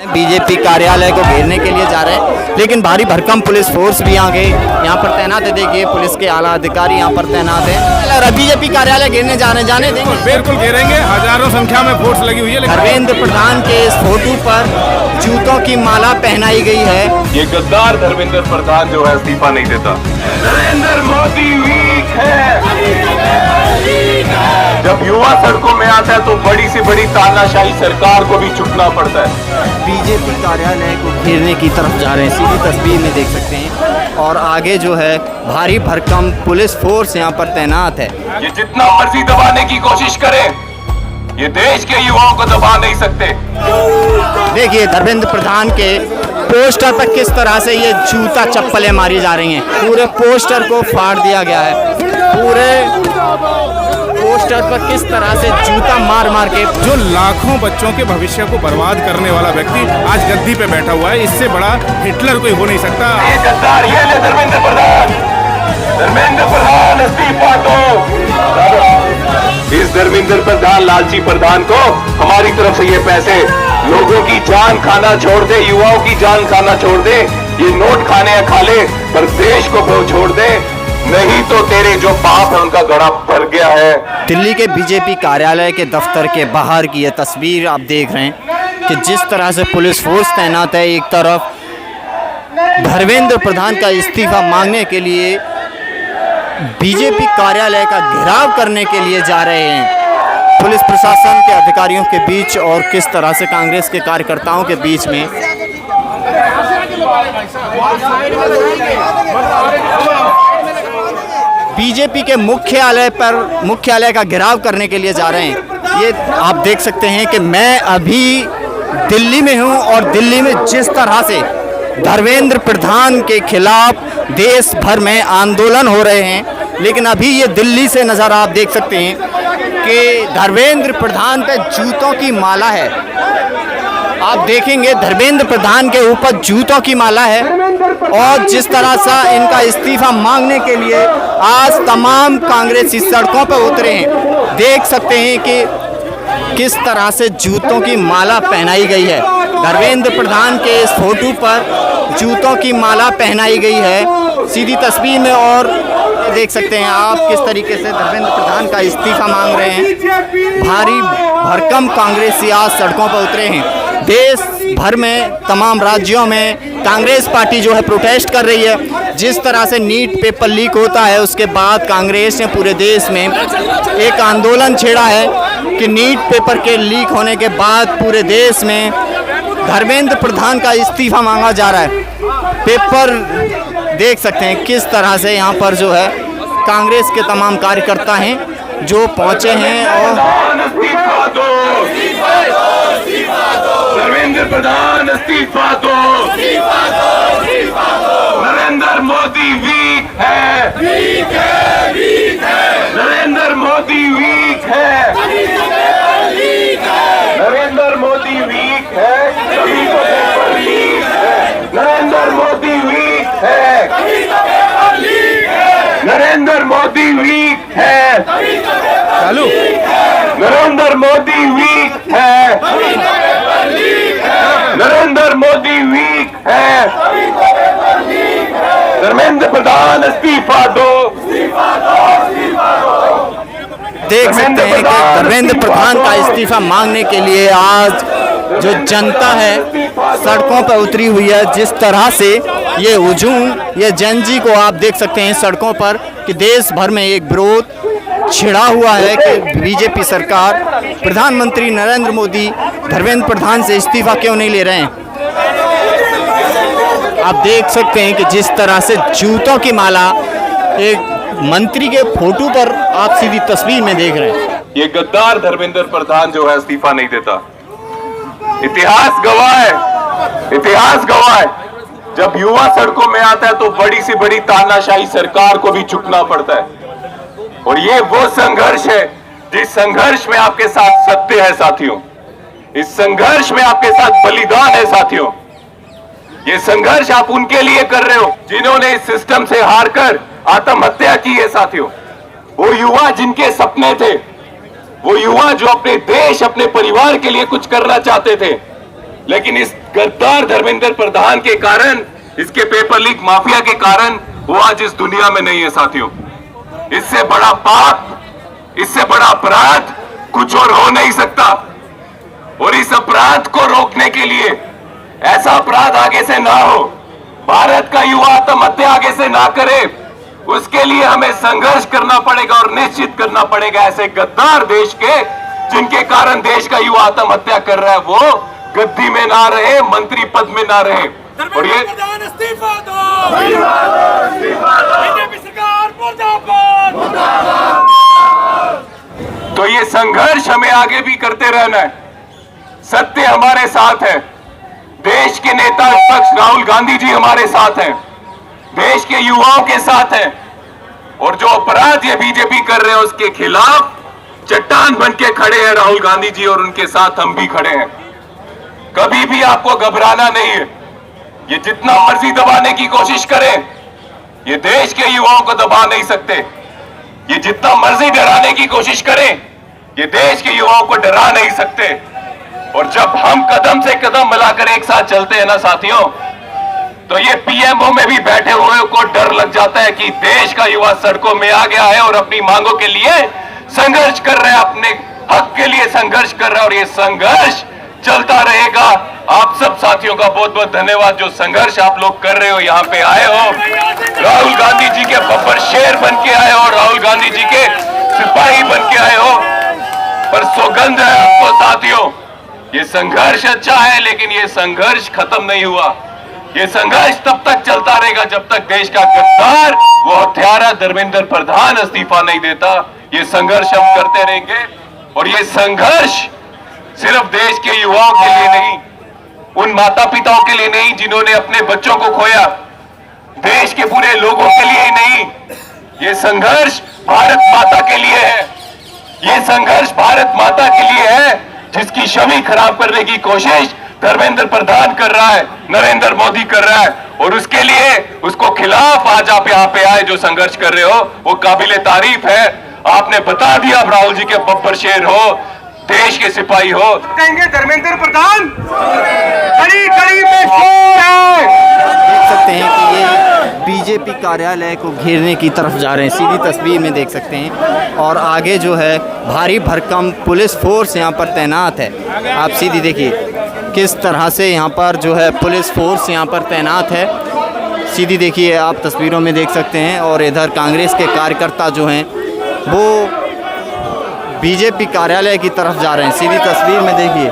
BJP कार्यालय को घेरने के लिए जा रहे हैं, लेकिन भारी भरकम पुलिस फोर्स भी यहाँ यहाँ पर तैनात है। देखिए पुलिस के आला अधिकारी यहाँ पर तैनात है। बीजेपी कार्यालय घेरने जाने देंगे? बिल्कुल घेरेंगे, हजारों संख्या में फोर्स लगी हुई है। धर्मेंद्र प्रधान के इस फोटो पर जूतों की माला पहनाई गई है। ये गद्दार धर्मेंद्र प्रधान जो है इस्तीफा नहीं देता। नरेंद्र मोदी वीक है। जब युवा सड़कों में आता है तो बड़ी से बड़ी तानाशाही सरकार को भी चुकना पड़ता है। बीजेपी कार्यालय को घेरने की तरफ जा रहे हैं, सीधी तस्वीर में देख सकते हैं। और आगे जो है भारी भरकम पुलिस फोर्स यहाँ पर तैनात है। ये जितना मर्जी दबाने की कोशिश करें, ये देश के युवाओं को दबा नहीं सकते। देखिए धर्मेंद्र प्रधान के पोस्टर पर किस तरह से ये जूता चप्पलें मारी जा रही हैं। पूरे पोस्टर को फाड़ दिया गया है। पूरे पोस्टर पर किस तरह से जूता मार मार के, जो लाखों बच्चों के भविष्य को बर्बाद करने वाला व्यक्ति आज गद्दी पे बैठा हुआ है, इससे बड़ा हिटलर कोई हो नहीं सकता। ये गद्दार ये ले धर्मेंद्र प्रधान इस्तीफा दो। इस धर्मेंद्र प्रधान लालची प्रधान को हमारी तरफ से ये पैसे लोगों की जान खाना छोड़ दे, युवाओं की जान खाना छोड़ दे। ये नोट खाने खा ले पर देश को छोड़ दे, नहीं तो तेरे जो पाप है उनका गड़ा भर गया है। दिल्ली के बीजेपी कार्यालय के दफ्तर के बाहर की यह तस्वीर आप देख रहे हैं कि जिस तरह से पुलिस फोर्स तैनात है। एक तरफ धर्मेंद्र प्रधान का इस्तीफा मांगने के लिए बीजेपी कार्यालय का घेराव करने के लिए जा रहे हैं पुलिस प्रशासन के अधिकारियों के बीच और किस तरह से कांग्रेस के कार्यकर्ताओं के बीच में। बीजेपी के मुख्यालय का घेराव करने के लिए जा रहे हैं। ये आप देख सकते हैं कि मैं अभी दिल्ली में हूं और दिल्ली में जिस तरह से धर्मेंद्र प्रधान के खिलाफ देश भर में आंदोलन हो रहे हैं, लेकिन अभी ये दिल्ली से नज़र आप देख सकते हैं कि धर्मेंद्र प्रधान पे जूतों की माला है। आप देखेंगे धर्मेंद्र प्रधान के ऊपर जूतों की माला है और जिस तरह से इनका इस्तीफा मांगने के लिए आज तमाम कांग्रेसी सड़कों पर उतरे हैं। देख सकते हैं कि किस तरह से जूतों की माला पहनाई गई है। धर्मेंद्र प्रधान के इस फोटो पर जूतों की माला पहनाई गई है सीधी तस्वीर में। और देख सकते हैं आप किस तरीके से धर्मेंद्र प्रधान का इस्तीफा मांग रहे हैं। भारी भरकम कांग्रेसी आज सड़कों पर उतरे हैं। देश भर में तमाम राज्यों में कांग्रेस पार्टी जो है प्रोटेस्ट कर रही है। जिस तरह से नीट पेपर लीक होता है उसके बाद कांग्रेस ने पूरे देश में एक आंदोलन छेड़ा है कि नीट पेपर के लीक होने के बाद पूरे देश में धर्मेंद्र प्रधान का इस्तीफा मांगा जा रहा है। पेपर देख सकते हैं किस तरह से यहाँ पर जो है कांग्रेस के तमाम कार्यकर्ता हैं जो पहुँचे हैं। और धर्मेंद्र प्रधान इस्तीफा दो। नरेंद्र मोदी वीक है। नरेंद्र मोदी वीक है। नरेंद्र मोदी वीक है। नरेंद्र मोदी वीक है। नरेंद्र मोदी वीक है। चालू नरेंद्र मोदी वीक है। नरेंद्र मोदी वीक है। धर्मेंद्र प्रधान इस्तीफा दो। देख सकते हैं कि धर्मेंद्र प्रधान का इस्तीफा मांगने के लिए आज जो जनता है सड़कों पर उतरी हुई है। जिस तरह से ये हुजूम, ये जनजी को आप देख सकते हैं सड़कों पर कि देश भर में एक विरोध छिड़ा हुआ है कि बीजेपी सरकार, प्रधानमंत्री नरेंद्र मोदी धर्मेंद्र प्रधान से इस्तीफा क्यों नहीं ले रहे हैं। आप देख सकते हैं कि जिस तरह से जूतों की माला एक मंत्री के फोटो पर आप सीधी तस्वीर में देख रहे हैं। ये गद्दार धर्मेंद्र प्रधान जो है इस्तीफा नहीं देता। इतिहास गवाह है। इतिहास गवाह है। जब युवा सड़कों में आता है तो बड़ी से बड़ी तानाशाही सरकार को भी झुकना पड़ता है। और ये वो संघर्ष है जिस संघर्ष में आपके साथ सत्य है साथियों। इस संघर्ष में आपके साथ बलिदान है साथियों। ये संघर्ष आप उनके लिए कर रहे हो जिन्होंने इस सिस्टम से हारकर आत्महत्या की है साथियों। वो युवा जिनके सपने थे, वो युवा जो अपने देश, अपने परिवार के लिए कुछ करना चाहते थे, लेकिन इस गद्दार धर्मेंद्र प्रधान के कारण, इसके पेपर लीक माफिया के कारण वो आज इस दुनिया में नहीं है साथियों। इससे बड़ा पाप, इससे बड़ा अपराध कुछ और हो नहीं सकता। और इस अपराध को रोकने के लिए, ऐसा अपराध आगे से ना हो, भारत का युवा आत्महत्या आगे से ना करे, उसके लिए हमें संघर्ष करना पड़ेगा और निश्चित करना पड़ेगा ऐसे गद्दार देश के, जिनके कारण देश का युवा आत्महत्या कर रहा है, वो गद्दी में ना रहे, मंत्री पद में ना रहे। और ये इस्तीफा दो, बीजेपी सरकार मुर्दाबाद। तो ये संघर्ष हमें आगे भी करते रहना है। सत्य हमारे साथ है, देश के नेता विपक्ष राहुल गांधी जी हमारे साथ हैं, देश के युवाओं के साथ हैं, और जो अपराध ये बीजेपी कर रहे हैं उसके खिलाफ चट्टान बन के खड़े हैं राहुल गांधी जी, और उनके साथ हम भी खड़े हैं। कभी भी आपको घबराना नहीं है। ये जितना मर्जी दबाने की कोशिश करें, ये देश के युवाओं को दबा नहीं सकते। ये जितना मर्जी डराने की कोशिश करें, ये देश के युवाओं को डरा नहीं सकते। और जब हम कदम से कदम मिलाकर एक साथ चलते हैं ना साथियों, तो ये पीएमओ में भी बैठे हुए को डर लग जाता है कि देश का युवा सड़कों में आ गया है और अपनी मांगों के लिए संघर्ष कर रहे हैं, अपने हक के लिए संघर्ष कर रहा है, और ये संघर्ष चलता रहेगा। आप सब साथियों का बहुत बहुत धन्यवाद, जो संघर्ष आप लोग कर रहे हो, यहाँ पे आए हो, राहुल गांधी जी के बब्बर शेर बन के आए हो, राहुल गांधी जी के सिपाही बन के आए हो। पर सौगंध है आपको साथियों, ये संघर्ष अच्छा है, लेकिन ये संघर्ष खत्म नहीं हुआ। ये संघर्ष तब तक चलता रहेगा जब तक देश का गद्दार, वो हत्यारा धर्मेंद्र प्रधान इस्तीफा नहीं देता। ये संघर्ष हम करते रहेंगे, और ये संघर्ष सिर्फ देश के युवाओं के लिए नहीं, उन माता पिताओं के लिए नहीं जिन्होंने अपने बच्चों को खोया, देश के पूरे लोगों के लिए ही नहीं, ये संघर्ष भारत माता के लिए है। ये संघर्ष भारत माता के लिए है, जिसकी छवि खराब करने की कोशिश धर्मेंद्र प्रधान कर रहा है, नरेंद्र मोदी कर रहा है, और उसके लिए, उसको खिलाफ आज आप यहाँ पे आए जो संघर्ष कर रहे हो, वो काबिले तारीफ है। आपने बता दिया आप राहुल जी के बब्बर शेर हो, देश के सिपाही हो। कहेंगे धर्मेंद्र प्रधान कड़ी कड़ी में शेर है। देख सकते हैं कि ये बीजेपी कार्यालय को घेरने की तरफ जा रहे हैं, सीधी तस्वीर में देख सकते हैं। और आगे जो है भारी भरकम पुलिस फोर्स यहाँ पर तैनात है। आप सीधी देखिए किस तरह से यहाँ पर जो है पुलिस फोर्स यहाँ पर तैनात है, सीधी देखिए आप तस्वीरों में देख सकते हैं। और इधर कांग्रेस के कार्यकर्ता जो हैं वो बीजेपी कार्यालय की तरफ जा रहे हैं। सीधी तस्वीर में देखिए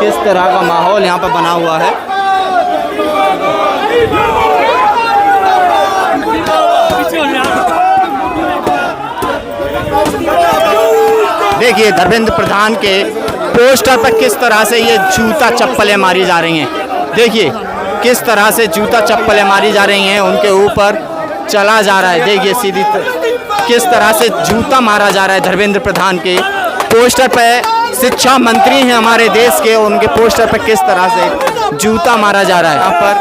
किस तरह का माहौल यहाँ पर बना हुआ है। देखिए धर्मेंद्र प्रधान के पोस्टर पर किस तरह से ये जूता चप्पलें मारी जा रही हैं। देखिए किस तरह से जूता चप्पलें मारी जा रही हैं, उनके ऊपर चला जा रहा है। देखिए सीधी किस तरह से जूता मारा जा रहा है धर्मेंद्र प्रधान के पोस्टर पर। शिक्षा मंत्री हैं हमारे देश के, उनके पोस्टर पर किस तरह से जूता मारा जा रहा है। यहाँ पर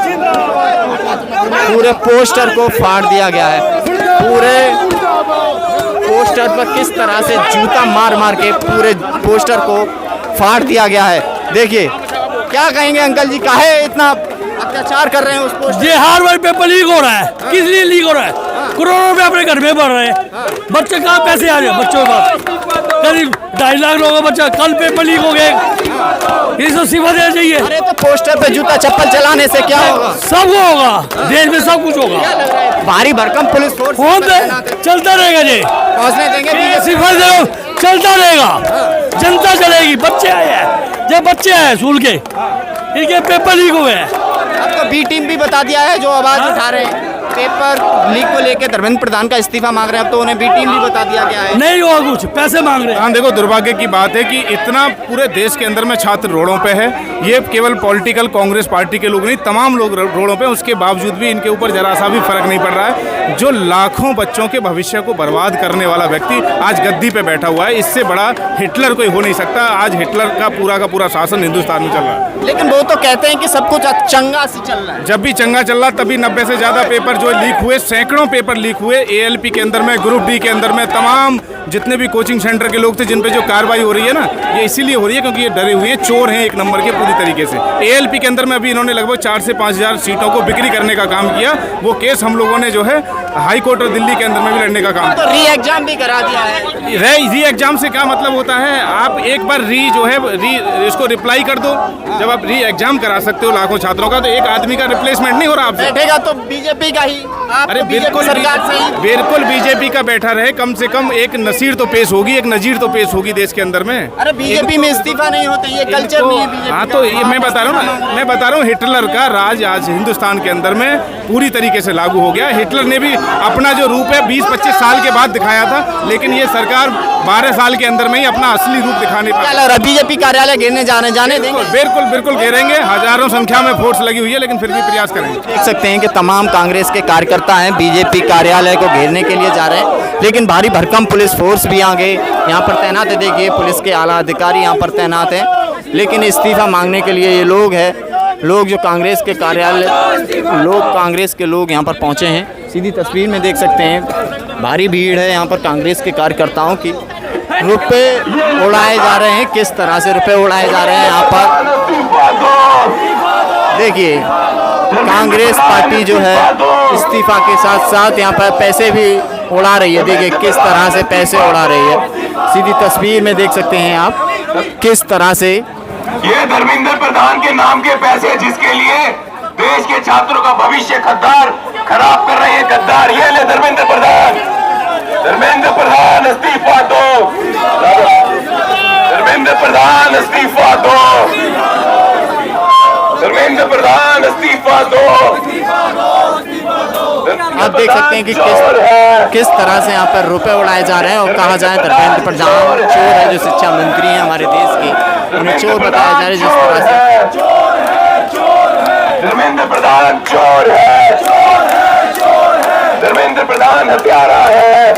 पूरे पोस्टर को फाड़ दिया गया है, पूरे पोस्टर पर किस तरह से जूता मार मार के पूरे पोस्टर को फाड़ दिया गया है। देखिए क्या कहेंगे अंकल जी, काहे इतना अत्याचार कर रहे हैं उस पोस्टर? ये हर बार पेपर लीक हो रहा है। किस लिए लीक हो रहा है? करोड़ों रुपए अपने घर में भर रहे हैं, बच्चे कहाँ पैसे आ रहे हैं बच्चों के पास? करीब 2.5 लाख लोगों का बच्चा, कल पेपर लीक हो गए, ये सब सिवा देना चाहिए। अरे तो पोस्टर पे जूता चप्पल चलाने से क्या होगा? सब होगा, देश में सब कुछ होगा। भारी भरकम पुलिस फोर्स चलता रहेगा, जी पहुंचने देंगे, सिफा चलता रहेगा, जनता चलेगी। बच्चे आए हैं, जब बच्चे आए स्कूल के, इनके पेपर लीक हुए हैं। अब तो बी टीम भी बता दिया है जो आवाज उठा रहे हैं पेपर लीक को लेकर धर्मेंद्र प्रधान का इस्तीफा मांग रहे हैं। अब तो उन्हें बी टीम भी बता दिया गया है, नहीं हुआ कुछ, पैसे मांग रहे हैं। हाँ देखो, दुर्भाग्य की बात है कि इतना पूरे देश के अंदर में छात्र रोडों पे है। ये केवल पॉलिटिकल कांग्रेस पार्टी के लोग नहीं, तमाम लोग रोडों पे, उसके बावजूद भी इनके ऊपर जरा सा भी फर्क नहीं पड़ रहा है। जो लाखों बच्चों के भविष्य को बर्बाद करने वाला व्यक्ति आज गद्दी पे बैठा हुआ है, इससे बड़ा हिटलर कोई हो नहीं सकता। आज हिटलर का पूरा शासन हिंदुस्तान में चल रहा है। लेकिन वो तो कहते हैं कि सब कुछ चंगा से चल रहा है। जब भी चंगा चल रहा तभी 90 से ज़्यादा पेपर जो लीक हुए, सैकड़ों पेपर लीक हुए ALP के अंदर में, ग्रुप डी के अंदर में, तमाम जितने भी कोचिंग सेंटर के लोग थे जिन पे जो कार्रवाई हो रही है ना, ये इसीलिए हो रही है क्योंकि ये डरे हुए हैं, चोर हैं एक नंबर के पूरी तरीके से। ALP के अंदर में अभी इन्होंने लगभग 4 से 5 हज़ार सीटों को बिक्री करने का काम किया। वो केस हम लोगों ने जो है हाई कोर्ट और दिल्ली के अंदर में भी लड़ने का काम तो री एग्जाम भी करा दिया है। री एग्जाम से क्या मतलब होता है? आप एक बार इसको रिप्लाई कर दो। जब आप री एग्जाम करा सकते हो लाखों छात्रों का, तो एक आदमी का रिप्लेसमेंट नहीं हो रहा आपसे। बैठेगा तो बीजेपी का ही। अरे बिल्कुल बिल्कुल बीजेपी का बैठा रहे, कम से कम एक नसीर तो पेश होगी, एक नजीर तो पेश होगी देश के अंदर में। अरे बीजेपी में इस्तीफा नहीं होते, ये कल्चर नहीं है बीजेपी। हाँ, तो ये मैं बता रहा हूँ हिटलर का राज आज हिंदुस्तान के अंदर में पूरी तरीके से लागू हो गया। हिटलर ने भी अपना जो रूप है 20-25 साल के बाद दिखाया था, लेकिन ये सरकार 12 साल के अंदर में ही अपना असली रूप दिखाने पाई। बीजेपी कार्यालय घेरने जाने देंगे? बिल्कुल घेरेंगे। हजारों संख्या में फोर्स लगी हुई है, लेकिन फिर भी प्रयास करेंगे। देख सकते हैं कि तमाम कांग्रेस के कार्यकर्ता हैं बीजेपी कार्यालय को घेरने के लिए जा रहे हैं, लेकिन भारी भरकम पुलिस फोर्स भी आगे यहाँ पर तैनात है। देखिए पुलिस के आला अधिकारी यहाँ पर तैनात हैं, लेकिन इस्तीफा मांगने के लिए ये लोग जो कांग्रेस के कार्यालय कांग्रेस के लोग यहाँ पर पहुँचे हैं। सीधी तस्वीर में देख सकते हैं भारी भीड़ है यहाँ पर कांग्रेस के कार्यकर्ताओं की। रुपए उड़ाए जा रहे हैं, किस तरह से रुपए उड़ाए जा रहे हैं यहाँ पर देखिए। कांग्रेस पार्टी जो है इस्तीफा के साथ साथ यहाँ पर पैसे भी उड़ा रही है। देखिए किस तरह से पैसे उड़ा रही है। सीधी तस्वीर में देख सकते हैं आप किस तरह से ये धर्मेंद्र प्रधान के नाम के पैसे, जिसके लिए देश के छात्रों का भविष्य खराब कर रहे हैं गद्दार। ये ले धर्मेंद्र प्रधान इस्तीफा दो। धर्मेंद्र प्रधान इस्तीफा दो। धर्मेंद्र प्रधान इस्तीफा दो। आप देख सकते हैं कि किस तरह से यहाँ पर रुपए उड़ाए जा रहे हैं। और कहा जाए धर्मेंद्र प्रधान चोर है, जो शिक्षा मंत्री हैं हमारे देश के, उन्हें चोर बताया जा रहा है। जिस तरह से धर्मेंद्र प्रधान चोर है, धर्मेंद्र प्रधान हत्यारा है,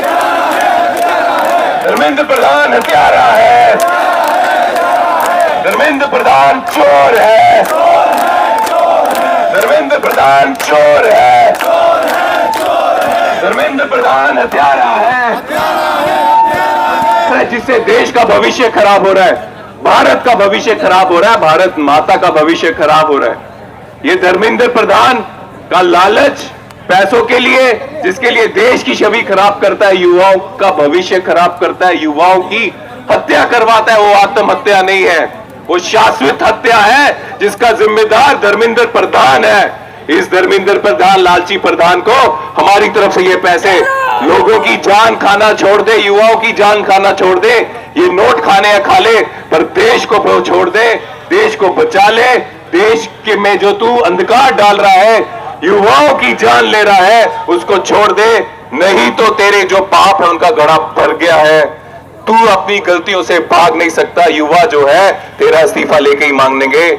धर्मेंद्र प्रधान हत्यारा है, धर्मेंद्र प्रधान चोर है, धर्मेंद्र प्रधान चोर है, धर्मेंद्र प्रधान हत्यारा है, जिससे देश का भविष्य खराब हो रहा है, भारत का भविष्य खराब हो रहा है, भारत माता का भविष्य खराब हो रहा है। ये धर्मेंद्र प्रधान का लालच पैसों के लिए, जिसके लिए देश की छवि खराब करता है, युवाओं का भविष्य खराब करता है, युवाओं की हत्या करवाता है, वो आत्महत्या नहीं है, वो शाश्वत हत्या है, जिसका जिम्मेदार धर्मेंद्र प्रधान है। इस धर्मेंद्र प्रधान, लालची प्रधान को हमारी तरफ से ये पैसे लोगों की जान खाना छोड़ दे, युवाओं की जान खाना छोड़ दे, ये नोट खाने या खा ले, पर देश को छोड़ दे, देश को बचा ले। देश के में जो तू अंधकार डाल रहा है, युवाओं की जान ले रहा है, उसको छोड़ दे, नहीं तो तेरे जो पाप है उनका घड़ा भर गया है। तू अपनी गलतियों से भाग नहीं सकता। युवा जो है तेरा इस्तीफा लेके ही मांगेंगे।